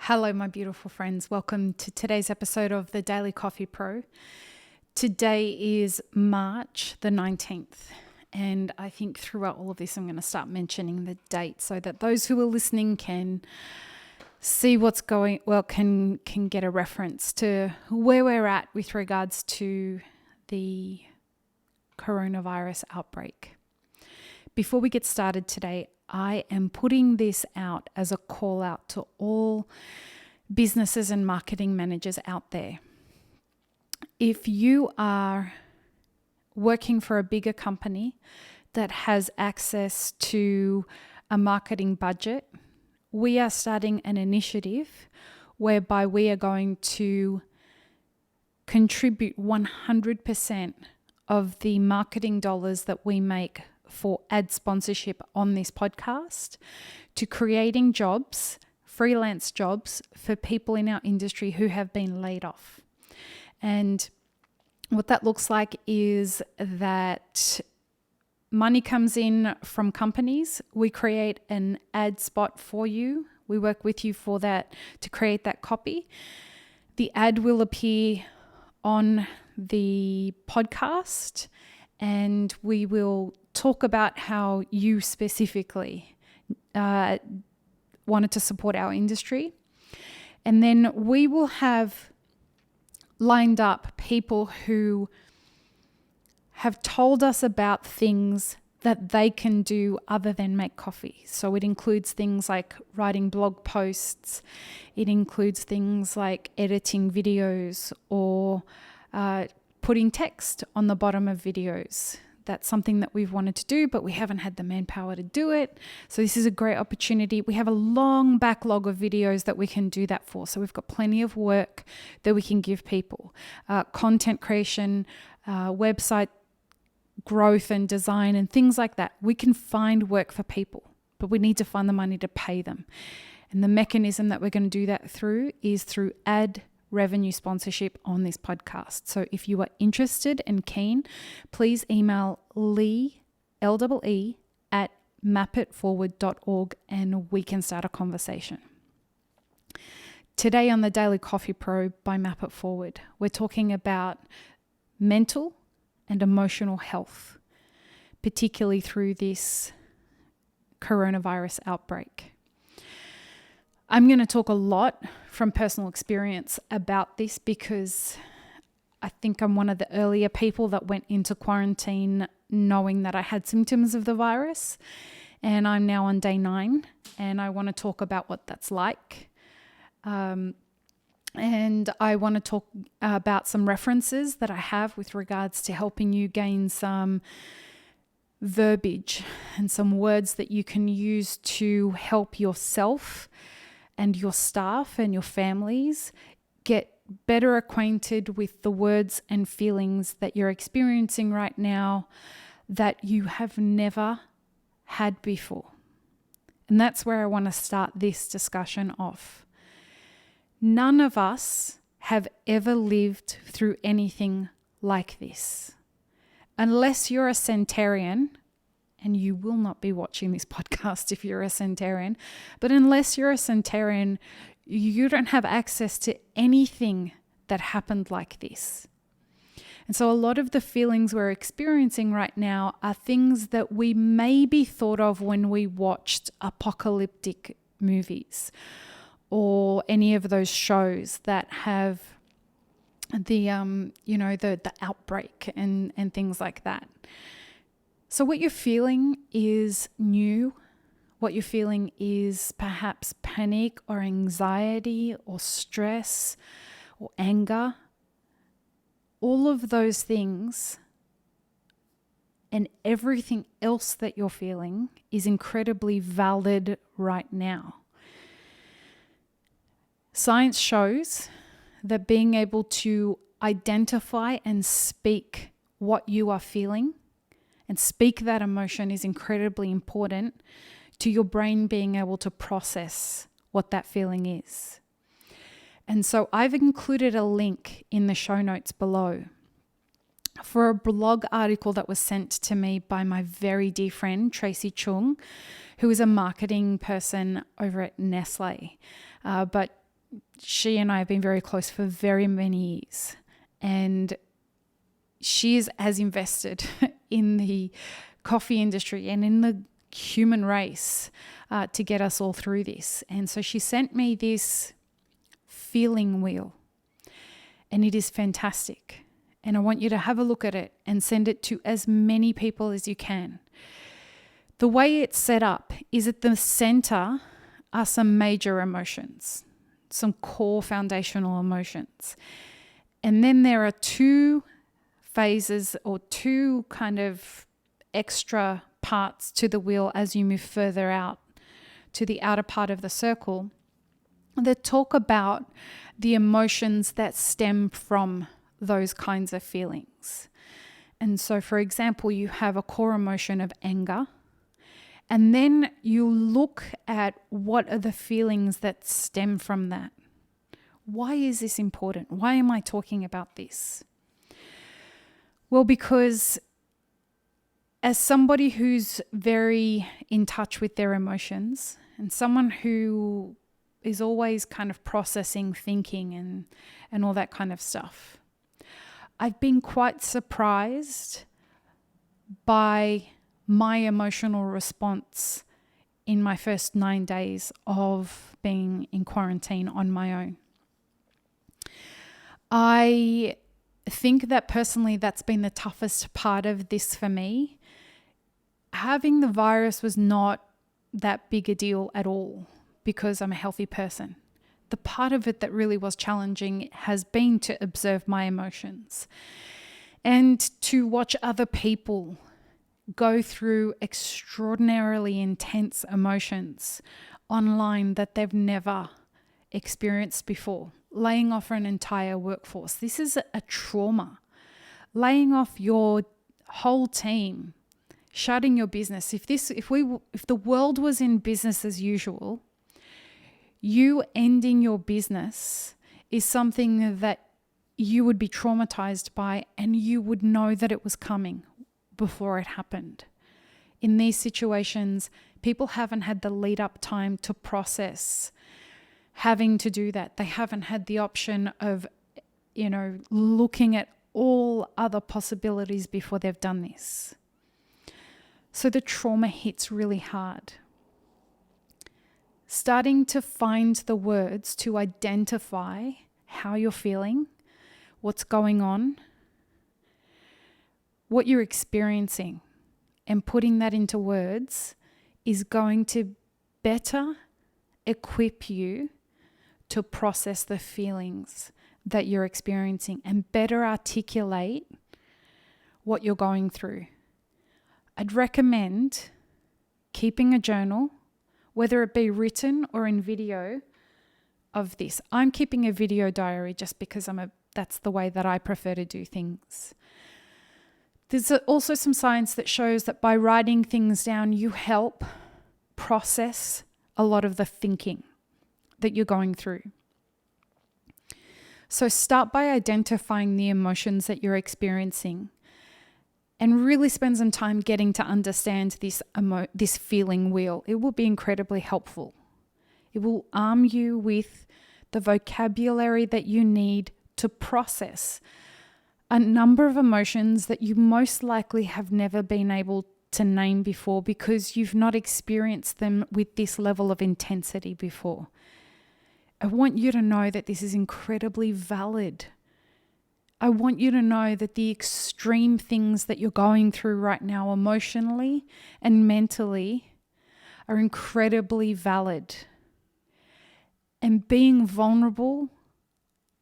Hello, my beautiful friends. Welcome to today's episode of the Daily Coffee Pro. Today is March the 19th, and I think throughout all of this, I'm going to start mentioning the date so that those who are listening can see what's going, can get a reference to where we're at with regards to the coronavirus outbreak. Before we get started today, I am putting this out as a call out to all businesses and marketing managers out there. If you are working for a bigger company that has access to a marketing budget, we are starting an initiative whereby we are going to contribute 100% of the marketing dollars that we make for ad sponsorship on this podcast to creating jobs, freelance jobs for people in our industry who have been laid off. And what that looks like is that money comes in from companies. We create an ad spot for you. We work with you for that to create that copy. The ad will appear on the podcast, and we will talk about how you specifically wanted to support our industry. And then we will have lined up people who have told us about things that they can do other than make coffee. So it includes things like writing blog posts. It includes things like editing videos or putting text on the bottom of videos. That's something that we've wanted to do, but we haven't had the manpower to do it. So this is a great opportunity. We have a long backlog of videos that we can do that for. So we've got plenty of work that we can give people. Content creation, website growth and design and things like that. We can find work for people, but we need to find the money to pay them. And the mechanism that we're going to do that through is through ad revenue sponsorship on this podcast. So if you are interested and keen, please email Lee, L-E-E, at mapitforward.org and we can start a conversation. Today on the Daily Coffee Pro by Map It Forward, we're talking about mental and emotional health, particularly through this coronavirus outbreak. I'm going to talk a lot from personal experience about this because I think I'm one of the earlier people that went into quarantine knowing that I had symptoms of the virus, and I'm now on day 9 and I want to talk about what that's like. And I want to talk about some references that I have with regards to helping you gain some verbiage and some words that you can use to help yourself and your staff and your families get better acquainted with the words and feelings that you're experiencing right now that you have never had before. And that's where I want to start this discussion off. None of us have ever lived through anything like this. Unless you're a centenarian, and you will not be watching this podcast if you're a centenarian, but unless you're a centenarian, you don't have access to anything that happened like this. And so a lot of the feelings we're experiencing right now are things that we maybe thought of when we watched apocalyptic movies or any of those shows that have the outbreak and things like that. So what you're feeling is new. What you're feeling is perhaps panic or anxiety or stress or anger. All of those things and everything else that you're feeling is incredibly valid right now. Science shows that being able to identify and speak what you are feeling and speak that emotion is incredibly important to your brain being able to process what that feeling is. And so I've included a link in the show notes below for a blog article that was sent to me by my very dear friend, Tracy Chung, who is a marketing person over at Nestle. But she and I have been very close for very many years, and she is as invested in the coffee industry and in the human race to get us all through this. And so she sent me this feeling wheel, and it is fantastic. And I want you to have a look at it and send it to as many people as you can. The way it's set up is at the center are some major emotions, some core foundational emotions. And then there are two phases or two kind of extra parts to the wheel as you move further out to the outer part of the circle that talk about the emotions that stem from those kinds of feelings. And so, for example, you have a core emotion of anger, and then you look at what are the feelings that stem from that. Why is this important? Why am I talking about this? Well, because as somebody who's very in touch with their emotions and someone who is always kind of processing, thinking and all that kind of stuff, I've been quite surprised by my emotional response in my first 9 days of being in quarantine on my own. I think that personally that's been the toughest part of this for me. Having the virus was not that big a deal at all because I'm a healthy person. The part of it that really was challenging has been to observe my emotions and to watch other people go through extraordinarily intense emotions online that they've never experienced before. Laying off an entire workforce. This is a trauma. Laying off your whole team, shutting your business. If the world was in business as usual, you ending your business is something that you would be traumatized by, and you would know that it was coming before it happened. In these situations, people haven't had the lead up time to process having to do that. They haven't had the option of, looking at all other possibilities before they've done this. So the trauma hits really hard. Starting to find the words to identify how you're feeling, what's going on, what you're experiencing, and putting that into words is going to better equip you to process the feelings that you're experiencing and better articulate what you're going through. I'd recommend keeping a journal, whether it be written or in video, of this. I'm keeping a video diary just because that's the way that I prefer to do things. There's also some science that shows that by writing things down, you help process a lot of the thinking that you're going through. So start by identifying the emotions that you're experiencing and really spend some time getting to understand this feeling wheel. It will be incredibly helpful. It will arm you with the vocabulary that you need to process a number of emotions that you most likely have never been able to name before because you've not experienced them with this level of intensity before. I want you to know that this is incredibly valid. I want you to know that the extreme things that you're going through right now emotionally and mentally are incredibly valid. And being vulnerable,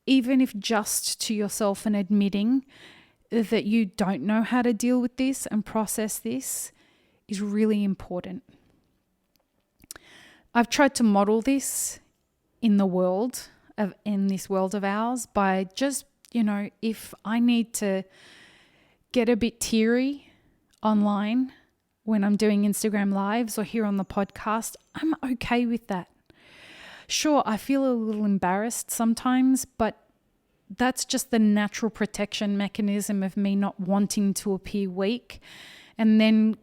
even if just to yourself and admitting that you don't know how to deal with this and process this, is really important. I've tried to model this in this world of ours by just, if I need to get a bit teary online when I'm doing Instagram lives or here on the podcast, I'm okay with that. Sure, I feel a little embarrassed sometimes, but that's just the natural protection mechanism of me not wanting to appear weak. And then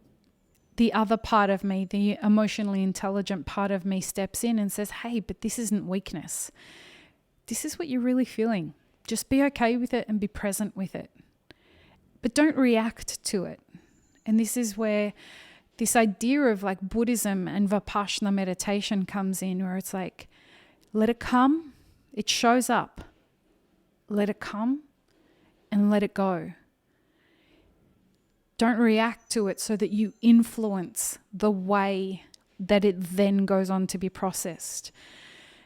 the other part of me, the emotionally intelligent part of me, steps in and says, hey, but this isn't weakness. this is what you're really feeling. Just be okay with it and be present with it. But don't react to it. And this is where this idea of like Buddhism and Vipassana meditation comes in, where it's like, let it come, it shows up. Let it come and let it go. Don't react to it so that you influence the way that it then goes on to be processed.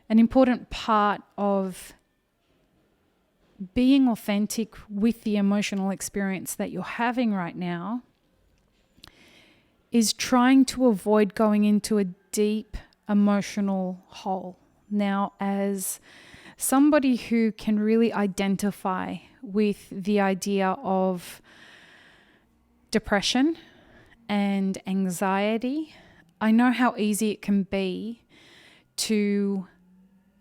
An important part of being authentic with the emotional experience that you're having right now is trying to avoid going into a deep emotional hole. Now, as somebody who can really identify with the idea of depression and anxiety, I know how easy it can be to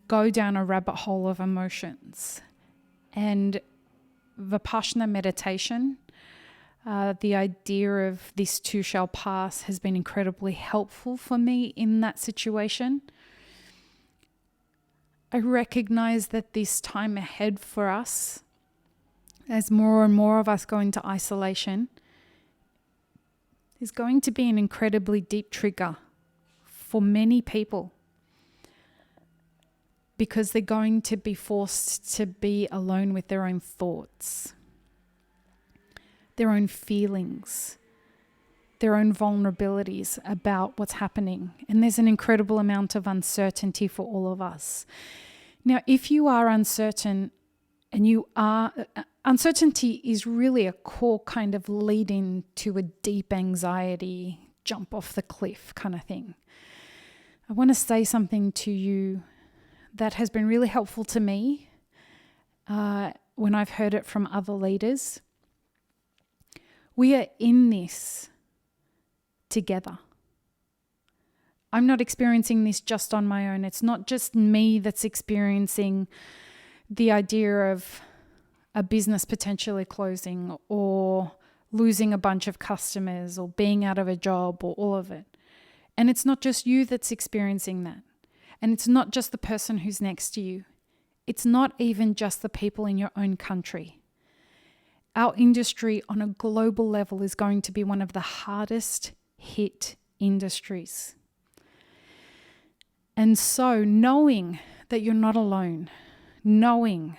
go down a rabbit hole of emotions. And Vipassana meditation, the idea of this too shall pass, has been incredibly helpful for me in that situation. I recognize that this time ahead for us, as more and more of us go into isolation, is going to be an incredibly deep trigger for many people, because they're going to be forced to be alone with their own thoughts, their own feelings, their own vulnerabilities about what's happening. And there's an incredible amount of uncertainty for all of us. Now, if you are uncertain, uncertainty is really a core kind of lead in to a deep anxiety, jump off the cliff kind of thing. I want to say something to you that has been really helpful to me when I've heard it from other leaders. We are in this together. I'm not experiencing this just on my own. It's not just me that's experiencing the idea of a business potentially closing or losing a bunch of customers or being out of a job or all of it. And it's not just you that's experiencing that. And it's not just the person who's next to you. It's not even just the people in your own country. Our industry on a global level is going to be one of the hardest hit industries. And so knowing that you're not alone, knowing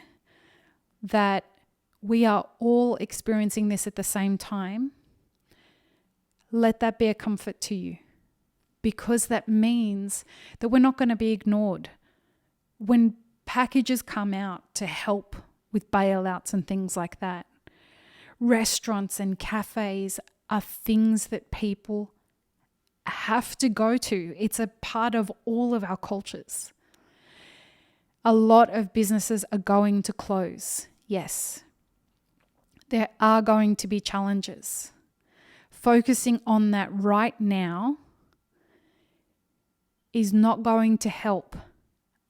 that we are all experiencing this at the same time, let that be a comfort to you, because that means that we're not going to be ignored. When packages come out to help with bailouts and things like that, restaurants and cafes are things that people have to go to. It's a part of all of our cultures. A lot of businesses are going to close. Yes, there are going to be challenges. Focusing on that right now is not going to help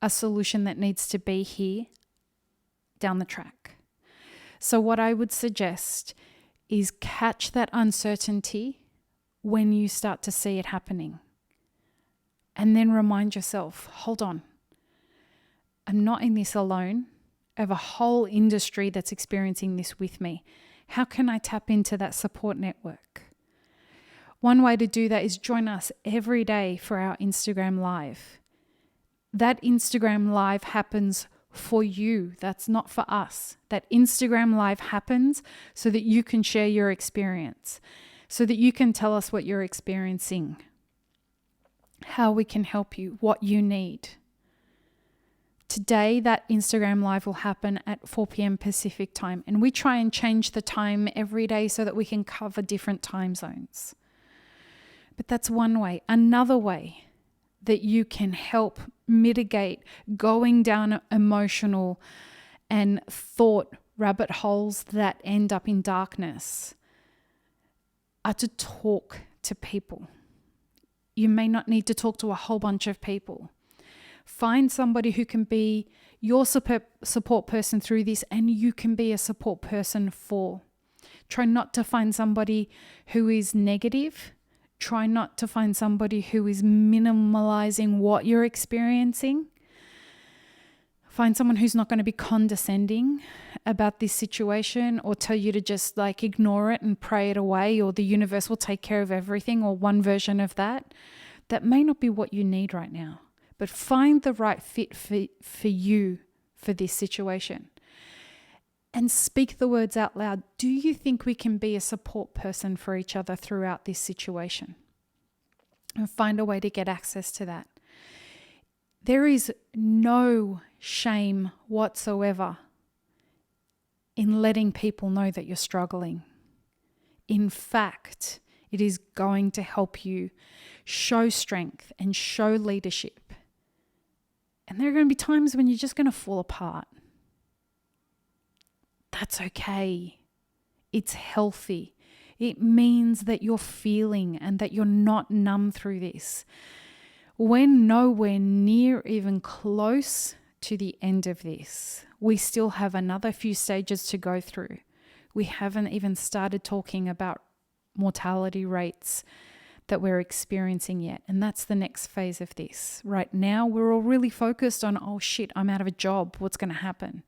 a solution that needs to be here down the track. So what I would suggest is catch that uncertainty when you start to see it happening. And then remind yourself, hold on, I'm not in this alone. I have a whole industry that's experiencing this with me. How can I tap into that support network? One way to do that is join us every day for our Instagram Live. That Instagram Live happens for you. That's not for us. That Instagram Live happens so that you can share your experience, so that you can tell us what you're experiencing, how we can help you, what you need. Today, that Instagram Live will happen at 4 p.m. Pacific time, and we try and change the time every day so that we can cover different time zones. But that's one way. Another way that you can help mitigate going down emotional and thought rabbit holes that end up in darkness are to talk to people. You may not need to talk to a whole bunch of people. Find somebody who can be your support person through this, and you can be a support person for. Try not to find somebody who is negative. Try not to find somebody who is minimalizing what you're experiencing. Find someone who's not going to be condescending about this situation or tell you to just like ignore it and pray it away, or the universe will take care of everything, or one version of that. That may not be what you need right now, but find the right fit for you for this situation. And speak the words out loud. Do you think we can be a support person for each other throughout this situation? And find a way to get access to that. There is no shame whatsoever in letting people know that you're struggling. In fact, it is going to help you show strength and show leadership. And there are going to be times when you're just going to fall apart. That's okay. It's healthy. It means that you're feeling and that you're not numb through this. We're nowhere near even close to the end of this. We still have another few stages to go through. We haven't even started talking about mortality rates that we're experiencing yet. And that's the next phase of this. Right now, we're all really focused on, oh shit, I'm out of a job. What's going to happen?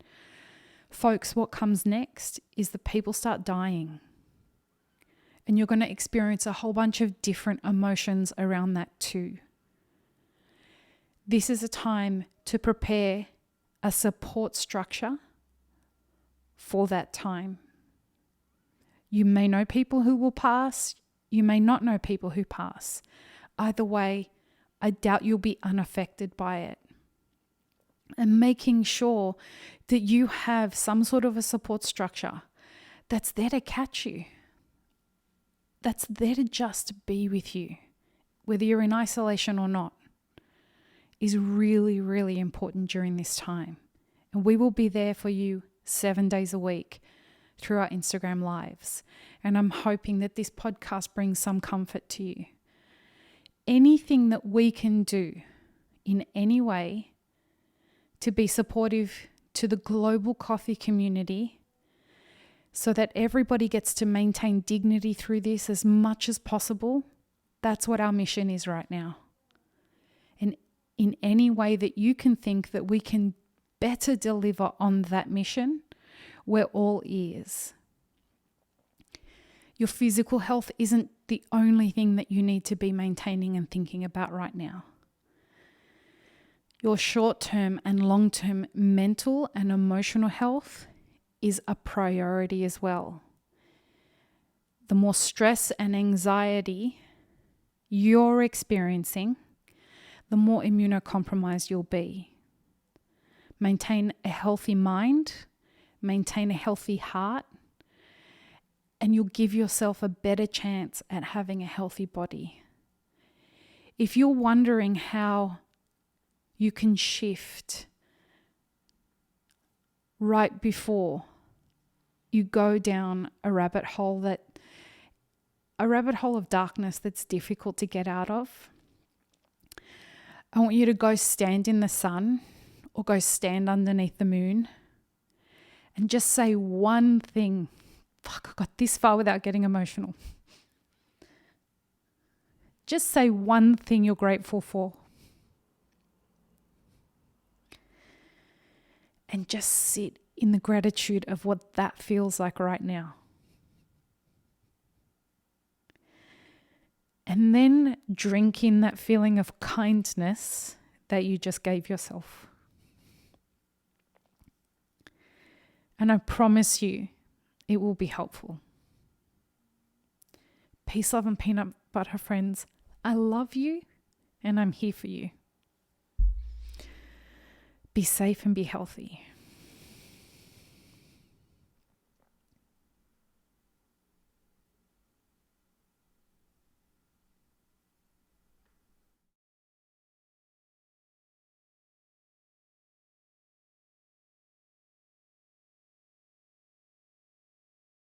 Folks, what comes next is that people start dying. And you're going to experience a whole bunch of different emotions around that too. This is a time to prepare a support structure for that time. You may know people who will pass. You may not know people who pass. Either way, I doubt you'll be unaffected by it. And making sure that you have some sort of a support structure that's there to catch you. That's there to just be with you, whether you're in isolation or not, is really, really important during this time. And we will be there for you 7 days a week through our Instagram lives. And I'm hoping that this podcast brings some comfort to you. Anything that we can do in any way to be supportive to the global coffee community so that everybody gets to maintain dignity through this as much as possible, that's what our mission is right now. And in any way that you can think that we can better deliver on that mission, we're all ears. Your physical health isn't the only thing that you need to be maintaining and thinking about right now. Your short-term and long-term mental and emotional health is a priority as well. The more stress and anxiety you're experiencing, the more immunocompromised you'll be. Maintain a healthy mind, maintain a healthy heart, and you'll give yourself a better chance at having a healthy body. If you're wondering how you can shift right before you go down a rabbit hole of darkness that's difficult to get out of, I want you to go stand in the sun or go stand underneath the moon and just say one thing. Fuck, I got this far without getting emotional. Just say one thing you're grateful for. And just sit in the gratitude of what that feels like right now. And then drink in that feeling of kindness that you just gave yourself. And I promise you, it will be helpful. Peace, love, and peanut butter, friends. I love you and I'm here for you. Be safe and be healthy.